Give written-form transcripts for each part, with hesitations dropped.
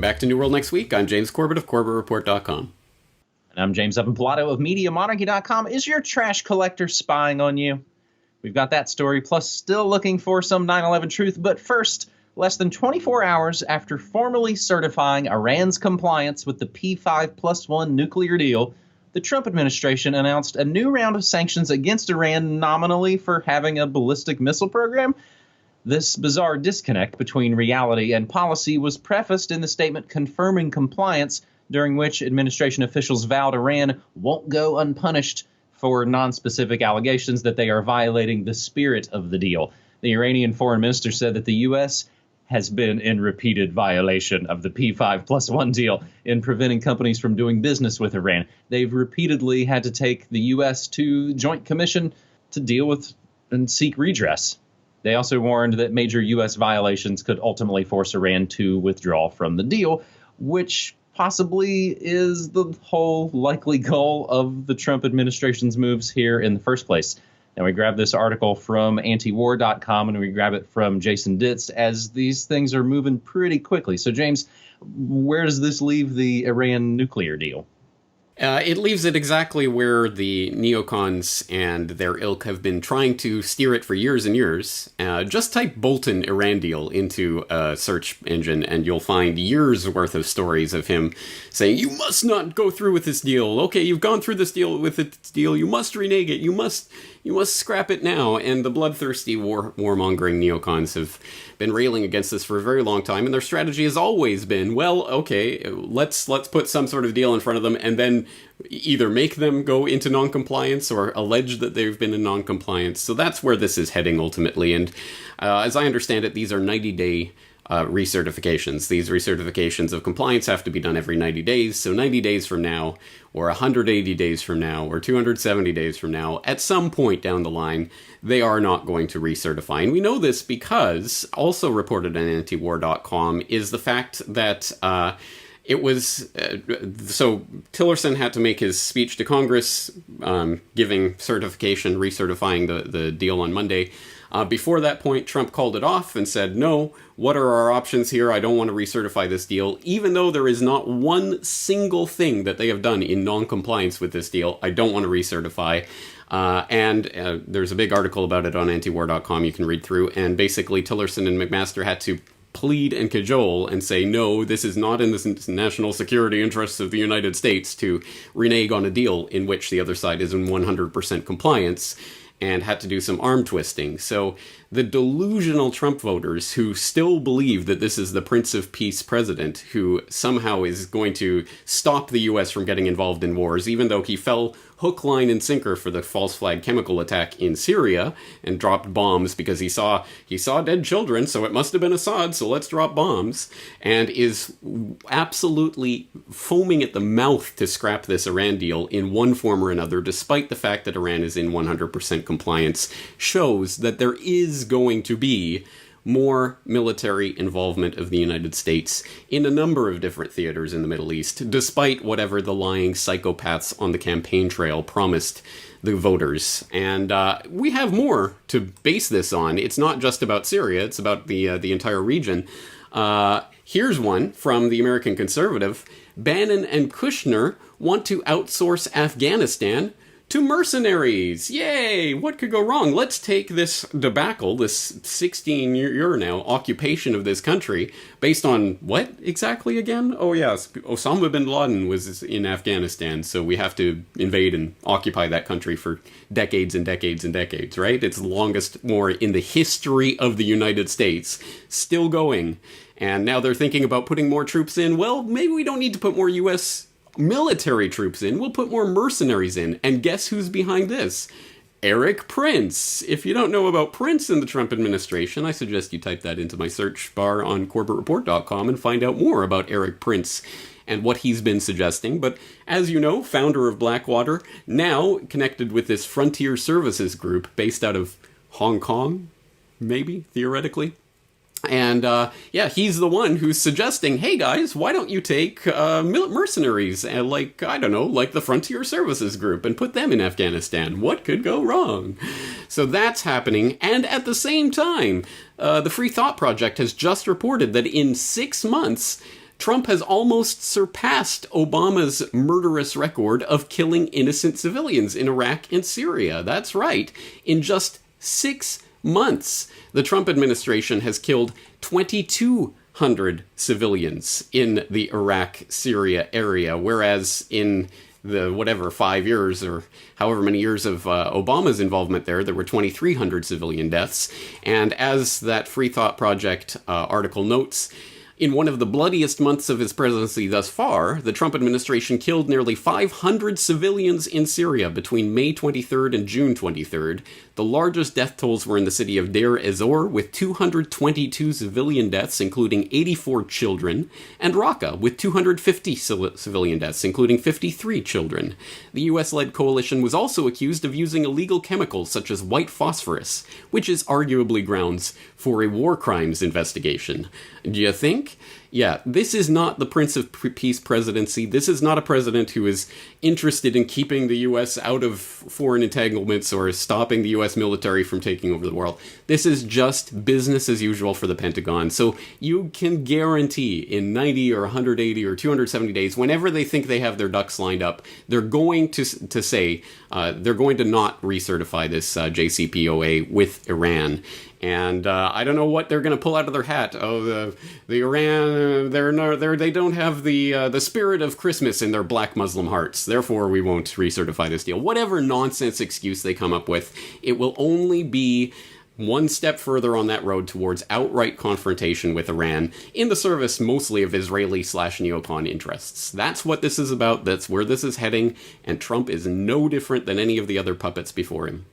Back to New World next week. I'm James Corbett of CorbettReport.com. And I'm James Evan Pilato of MediaMonarchy.com. Is your trash collector spying on you? We've got that story, plus still looking for some 9/11 truth. But first, less than 24 hours after formally certifying Iran's compliance with the P5+1 nuclear deal, the Trump administration announced a new round of sanctions against Iran nominally for having a ballistic missile program. This bizarre disconnect between reality and policy was prefaced in the statement confirming compliance, during which administration officials vowed Iran won't go unpunished for non-specific allegations that they are violating the spirit of the deal. The Iranian foreign minister said that the U.S. has been in repeated violation of the P5+1 deal in preventing companies from doing business with Iran. They've repeatedly had to take the U.S. to Joint Commission to deal with and seek redress. They also warned that major U.S. violations could ultimately force Iran to withdraw from the deal, which possibly is the whole likely goal of the Trump administration's moves here in the first place. Now, we grab this article from antiwar.com and we grab it from Jason Ditz as these things are moving pretty quickly. So, James, where does this leave the Iran nuclear deal? It leaves it exactly where the neocons and their ilk have been trying to steer it for years and years. Just type Bolton Iran deal into a search engine and you'll find years worth of stories of him saying, you must not go through with this deal. Okay, you've gone through this deal with this deal. You must renege it. You must scrap it now. And the bloodthirsty warmongering neocons have been railing against this for a very long time. And their strategy has always been, well, okay, let's put some sort of deal in front of them and then either make them go into noncompliance or allege that they've been in noncompliance. So that's where this is heading ultimately. And as I understand it, these are 90-day recertifications. These recertifications of compliance have to be done every 90 days. So 90 days from now, or 180 days from now, or 270 days from now, at some point down the line, they are not going to recertify. And we know this because, also reported on antiwar.com, is the fact that it was, so Tillerson had to make his speech to Congress, giving certification, recertifying the deal on Monday. Before that point, Trump called it off and said, no, what are our options here? I don't want to recertify this deal. Even though there is not one single thing that they have done in non-compliance with this deal, I don't want to recertify. And there's a big article about it on antiwar.com you can read through. And basically, Tillerson and McMaster had to plead and cajole and say, no, this is not in the national security interests of the United States to renege on a deal in which the other side is in 100% compliance, and had to do some arm twisting. So the delusional Trump voters who still believe that this is the Prince of Peace president who somehow is going to stop the U.S. from getting involved in wars, even though he fell hook, line, and sinker for the false flag chemical attack in Syria and dropped bombs because he saw dead children, so it must have been Assad, so let's drop bombs, and is absolutely foaming at the mouth to scrap this Iran deal in one form or another, despite the fact that Iran is in 100% compliance, shows that there is going to be more military involvement of the United States in a number of different theaters in the Middle East, despite whatever the lying psychopaths on the campaign trail promised the voters. And we have more to base this on. It's not just about Syria, it's about the entire region. Here's one from the American Conservative. Bannon and Kushner want to outsource Afghanistan to mercenaries. Yay! What could go wrong? Let's take this debacle, this 16-year now occupation of this country, based on what exactly again? Oh yes, Osama bin Laden was in Afghanistan, so we have to invade and occupy that country for decades and decades and decades, right? It's the longest war in the history of the United States, still going. And now they're thinking about putting more troops in. Well, maybe we don't need to put more U.S. military troops in, we'll put more mercenaries in. And guess who's behind this? Eric Prince. If you don't know about Prince in the Trump administration, I suggest you type that into my search bar on CorbettReport.com and find out more about Eric Prince and what he's been suggesting. But as you know, founder of Blackwater, now connected with this Frontier Services group based out of Hong Kong, maybe, theoretically. And, he's the one who's suggesting, hey guys, why don't you take mercenaries, like the Frontier Services Group, and put them in Afghanistan? What could go wrong? So that's happening, and at the same time, the Free Thought Project has just reported that in 6 months, Trump has almost surpassed Obama's murderous record of killing innocent civilians in Iraq and Syria. That's right. In just 6 months, the Trump administration has killed 2,200 civilians in the Iraq-Syria area, whereas in the 5 years or however many years of Obama's involvement there were 2,300 civilian deaths. And as that Free Thought Project article notes, in one of the bloodiest months of his presidency thus far, the Trump administration killed nearly 500 civilians in Syria between May 23rd and June 23rd. The largest death tolls were in the city of Deir ez-Zor, with 222 civilian deaths, including 84 children, and Raqqa, with 250 civilian deaths, including 53 children. The US-led coalition was also accused of using illegal chemicals such as white phosphorus, which is arguably grounds for a war crimes investigation. Do you think? Yeah, this is not the Prince of Peace presidency. This is not a president who is interested in keeping the U.S. out of foreign entanglements or stopping the U.S. military from taking over the world. This is just business as usual for the Pentagon. So you can guarantee in 90 or 180 or 270 days, whenever they think they have their ducks lined up, they're going to say they're going to not recertify this JCPOA with Iran. And I don't know what they're going to pull out of their hat. Oh, the Iran, they don't have the spirit of Christmas in their black Muslim hearts. Therefore, we won't recertify this deal. Whatever nonsense excuse they come up with, it will only be one step further on that road towards outright confrontation with Iran in the service mostly of Israeli/neocon interests. That's what this is about. That's where this is heading. And Trump is no different than any of the other puppets before him.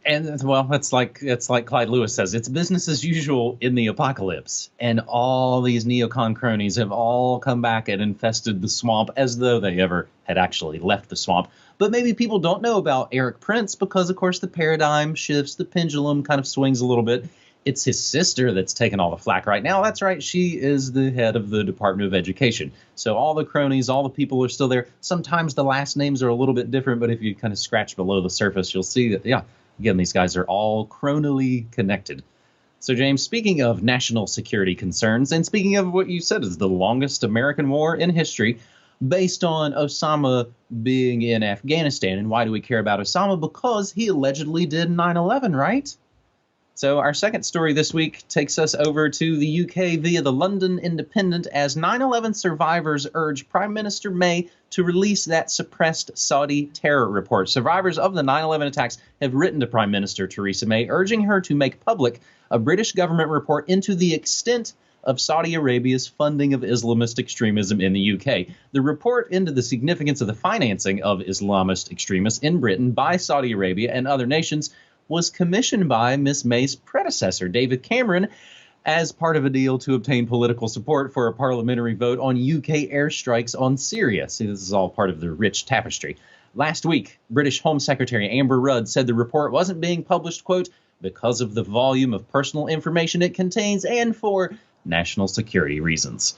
And, well, it's like Clyde Lewis says, it's business as usual in the apocalypse. And all these neocon cronies have all come back and infested the swamp as though they ever had actually left the swamp. But maybe people don't know about Eric Prince because, of course, the paradigm shifts, the pendulum kind of swings a little bit. It's his sister that's taking all the flack right now. That's right. She is the head of the Department of Education. So all the cronies, all the people are still there. Sometimes the last names are a little bit different, but if you kind of scratch below the surface, you'll see that, yeah, again, these guys are all chronally connected. So, James, speaking of national security concerns, and speaking of what you said is the longest American war in history, based on Osama being in Afghanistan. And why do we care about Osama? Because he allegedly did 9/11, right? So our second story this week takes us over to the UK via the London Independent as 9/11 survivors urge Prime Minister May to release that suppressed Saudi terror report. Survivors of the 9/11 attacks have written to Prime Minister Theresa May, urging her to make public a British government report into the extent of Saudi Arabia's funding of Islamist extremism in the UK. The report into the significance of the financing of Islamist extremists in Britain by Saudi Arabia and other nations was commissioned by Miss May's predecessor, David Cameron, as part of a deal to obtain political support for a parliamentary vote on UK airstrikes on Syria. See, this is all part of the rich tapestry. Last week, British Home Secretary Amber Rudd said the report wasn't being published, quote, because of the volume of personal information it contains and for national security reasons.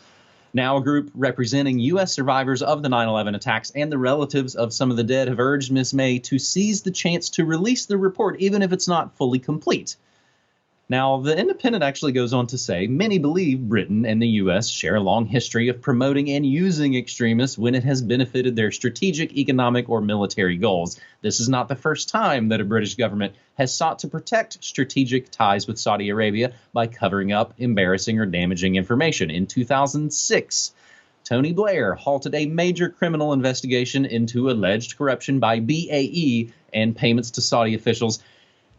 Now, a group representing U.S. survivors of the 9/11 attacks and the relatives of some of the dead have urged Ms. May to seize the chance to release the report, even if it's not fully complete. Now, the Independent actually goes on to say, many believe Britain and the U.S. share a long history of promoting and using extremists when it has benefited their strategic, economic, or military goals. This is not the first time that a British government has sought to protect strategic ties with Saudi Arabia by covering up embarrassing or damaging information. In 2006, Tony Blair halted a major criminal investigation into alleged corruption by BAE and payments to Saudi officials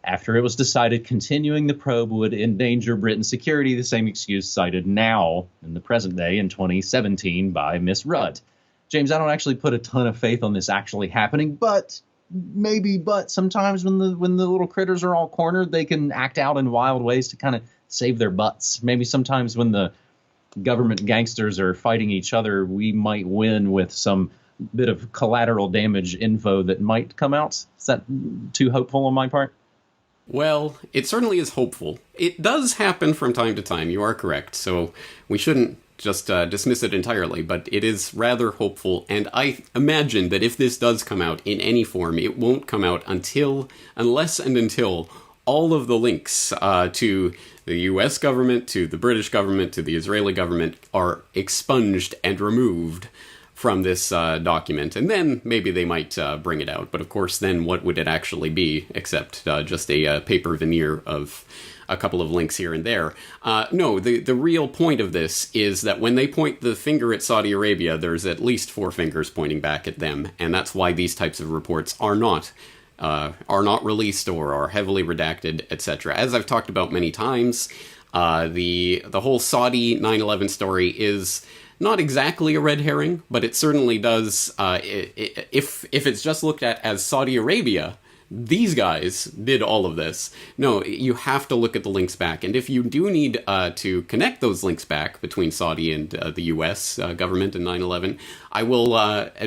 after it was decided continuing the probe would endanger Britain's security, the same excuse cited now in the present day in 2017 by Miss Rudd. James, I don't actually put a ton of faith on this actually happening, but sometimes when the little critters are all cornered, they can act out in wild ways to kind of save their butts. Maybe sometimes when the government gangsters are fighting each other, we might win with some bit of collateral damage info that might come out. Is that too hopeful on my part? Well, it certainly is hopeful. It does happen from time to time, you are correct, so we shouldn't just dismiss it entirely, but it is rather hopeful, and I imagine that if this does come out in any form, it won't come out unless and until all of the links to the US government, to the British government, to the Israeli government are expunged and removed from this document. And then maybe they might bring it out. But of course, then what would it actually be except just a paper veneer of a couple of links here and there? No, the real point of this is that when they point the finger at Saudi Arabia, there's at least 4 fingers pointing back at them. And that's why these types of reports are not released or are heavily redacted, etc. As I've talked about many times, the whole Saudi 9/11 story is not exactly a red herring, but it certainly does. If it's just looked at as Saudi Arabia, these guys did all of this. No, you have to look at the links back. And if you do need to connect those links back between Saudi and the US government and 9/11, I will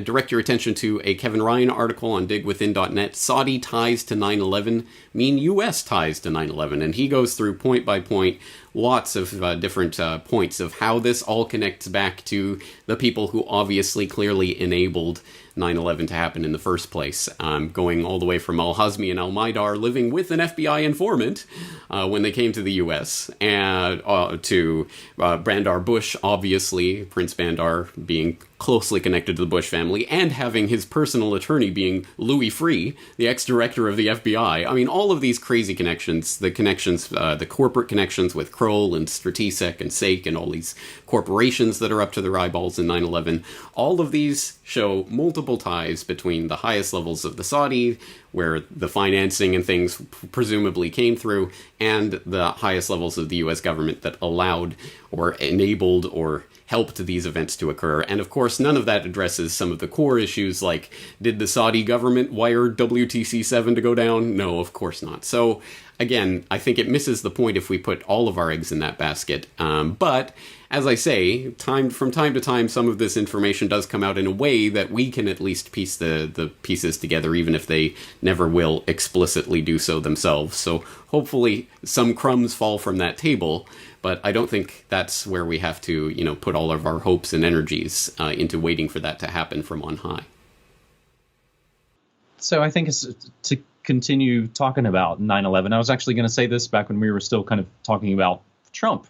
direct your attention to a Kevin Ryan article on digwithin.net. Saudi ties to 9/11 mean US ties to 9/11. And he goes through point by point lots of different points of how this all connects back to the people who obviously clearly enabled 9/11 to happen in the first place, going all the way from al-Hazmi and al-Maidar living with an FBI informant when they came to the U.S., and to Bandar Bush, obviously, Prince Bandar being closely connected to the Bush family, and having his personal attorney being Louis Freeh, the ex-director of the FBI. I mean, all of these crazy connections, the corporate connections with Kroll and Stratisek and Sake and all these corporations that are up to their eyeballs in 9/11, all of these show multiple ties between the highest levels of the Saudi, where the financing and things presumably came through, and the highest levels of the U.S. government that allowed or enabled or helped these events to occur. And of course, none of that addresses some of the core issues like, did the Saudi government wire WTC-7 to go down? No, of course not. So again, I think it misses the point if we put all of our eggs in that basket. But as I say, from time to time, some of this information does come out in a way that we can at least piece the pieces together, even if they never will explicitly do so themselves. So hopefully some crumbs fall from that table, but I don't think that's where we have to, put all of our hopes and energies into waiting for that to happen from on high. So I think it's to continue talking about 9/11. I was actually going to say this back when we were still kind of talking about Trump.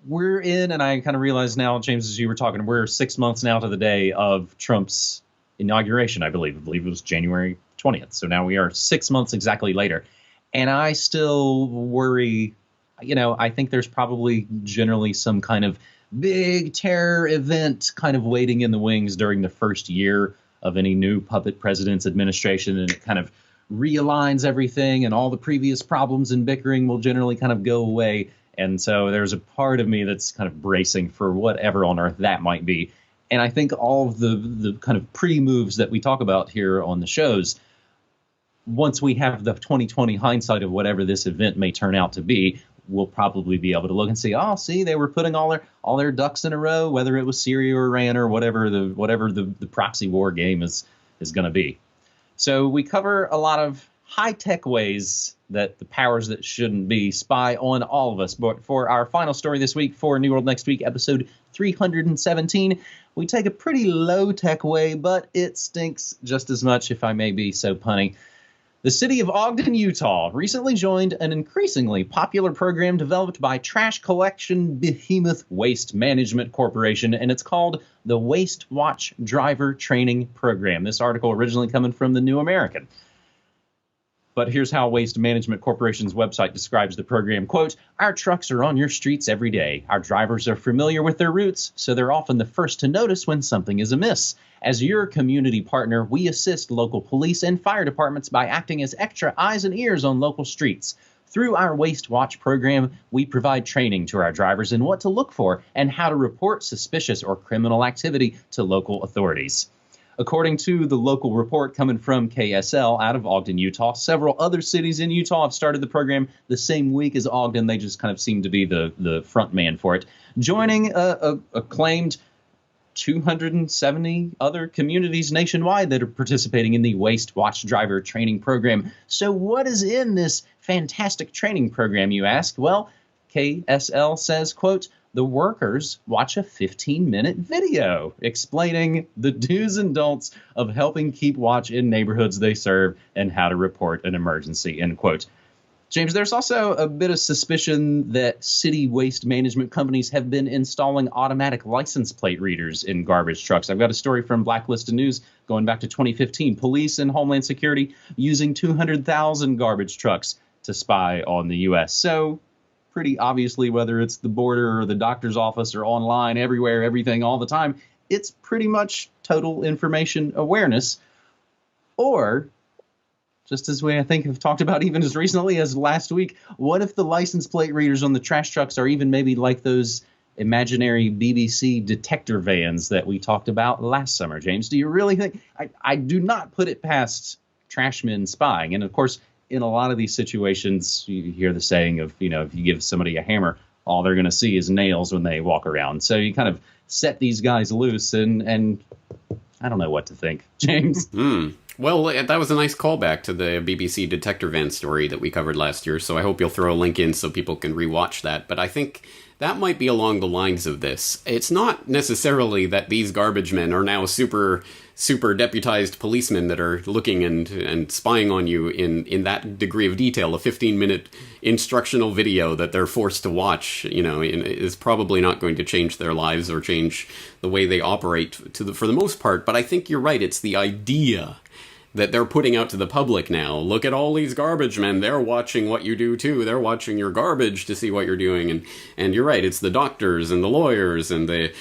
We're in, and I kind of realize now, James, as you were talking, we're 6 months now to the day of Trump's inauguration, I believe. I believe it was January 20th. So now we are 6 months exactly later. And I still worry, I think there's probably generally some kind of big terror event kind of waiting in the wings during the first year of any new puppet president's administration, and it kind of realigns everything, and all the previous problems and bickering will generally kind of go away. And so there's a part of me that's kind of bracing for whatever on earth that might be. And I think all of the kind of pre-moves that we talk about here on the shows, once we have the 2020 hindsight of whatever this event may turn out to be, we'll probably be able to look and see, see, they were putting all their ducks in a row, whether it was Syria or Iran or whatever the proxy war game is going to be. So we cover a lot of high-tech ways that the powers that shouldn't be spy on all of us. But for our final story this week, for New World Next Week, episode 317, we take a pretty low-tech way, but it stinks just as much, if I may be so punny. The city of Ogden, Utah, recently joined an increasingly popular program developed by trash collection behemoth Waste Management Corporation, and it's called the Waste Watch Driver Training Program. This article originally coming from the New American. But here's how Waste Management Corporation's website describes the program. Quote, "Our trucks are on your streets every day. Our drivers are familiar with their routes, so they're often the first to notice when something is amiss. As your community partner, we assist local police and fire departments by acting as extra eyes and ears on local streets. Through our Waste Watch program, we provide training to our drivers in what to look for and how to report suspicious or criminal activity to local authorities." According to the local report coming from KSL out of Ogden, Utah, several other cities in Utah have started the program the same week as Ogden. They just kind of seem to be the front man for it. Joining a claimed 270 other communities nationwide that are participating in the Waste Watch Driver Training Program. So what is in this fantastic training program, you ask? Well, KSL says, quote, "The workers watch a 15-minute video explaining the do's and don'ts of helping keep watch in neighborhoods they serve and how to report an emergency," end quote. James, there's also a bit of suspicion that city waste management companies have been installing automatic license plate readers in garbage trucks. I've got a story from Blacklisted News going back to 2015. Police and Homeland Security using 200,000 garbage trucks to spy on the U.S. So pretty obviously, whether it's the border or the doctor's office or online, everywhere, everything, all the time, it's pretty much total information awareness. Or, just as we, I think, have talked about even as recently as last week, what if the license plate readers on the trash trucks are even maybe like those imaginary BBC detector vans that we talked about last summer, James? Do you really think? I do not put it past trashmen spying. And, of course, in a lot of these situations, you hear the saying of, if you give somebody a hammer, all they're going to see is nails when they walk around. So you kind of set these guys loose, and I don't know what to think, James. Well, that was a nice callback to the BBC detector van story that we covered last year, so I hope you'll throw a link in so people can rewatch that. But I think that might be along the lines of this. It's not necessarily that these garbage men are now super deputized policemen that are looking and spying on you in that degree of detail. A 15-minute instructional video that they're forced to watch, is probably not going to change their lives or change the way they operate for the most part. But I think you're right. It's the idea that they're putting out to the public now. Look at all these garbage men. They're watching what you do too. They're watching your garbage to see what you're doing. And you're right. It's the doctors and the lawyers and the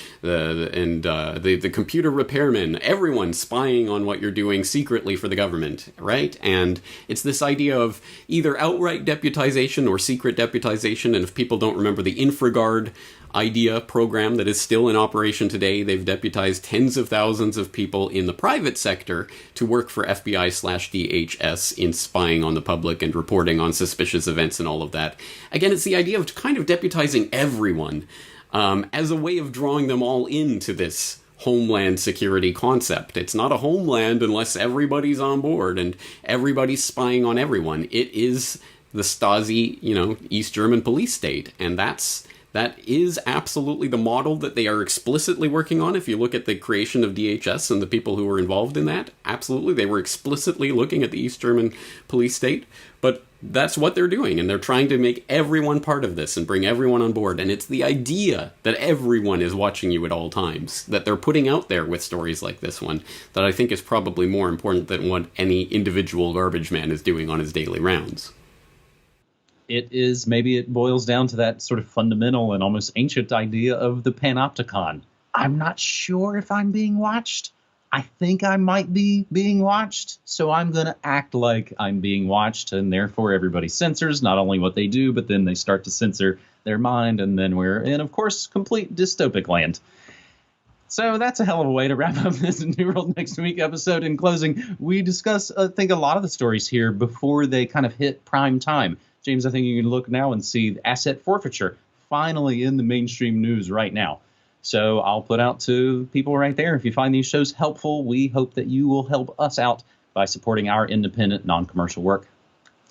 computer repairmen. Everyone spying on what you're doing secretly for the government, right? And it's this idea of either outright deputization or secret deputization. And if people don't remember the InfraGard idea program that is still in operation today, they've deputized tens of thousands of people in the private sector to work for FBI/DHS in spying on the public and reporting on suspicious events and all of that. Again, it's the idea of kind of deputizing everyone as a way of drawing them all into this homeland security concept. It's not a homeland unless everybody's on board and everybody's spying on everyone. It is the Stasi, East German police state, and that is absolutely the model that they are explicitly working on. If you look at the creation of DHS and the people who were involved in that, absolutely, they were explicitly looking at the East German police state. But that's what they're doing, and they're trying to make everyone part of this and bring everyone on board. And it's the idea that everyone is watching you at all times, that they're putting out there with stories like this one, that I think is probably more important than what any individual garbage man is doing on his daily rounds. Maybe it boils down to that sort of fundamental and almost ancient idea of the panopticon. I'm not sure if I'm being watched. I think I might be being watched, so I'm going to act like I'm being watched, and therefore everybody censors not only what they do, but then they start to censor their mind, and then we're in, of course, complete dystopic land. So that's a hell of a way to wrap up this New World Next Week episode. In closing, we discuss, I think, a lot of the stories here before they kind of hit prime time. James, I think you can look now and see asset forfeiture finally in the mainstream news right now. So I'll put out to people right there, if you find these shows helpful, we hope that you will help us out by supporting our independent, non-commercial work.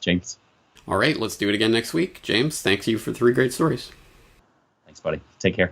James. All right, let's do it again next week. James, thank you for 3 great stories. Thanks, buddy. Take care.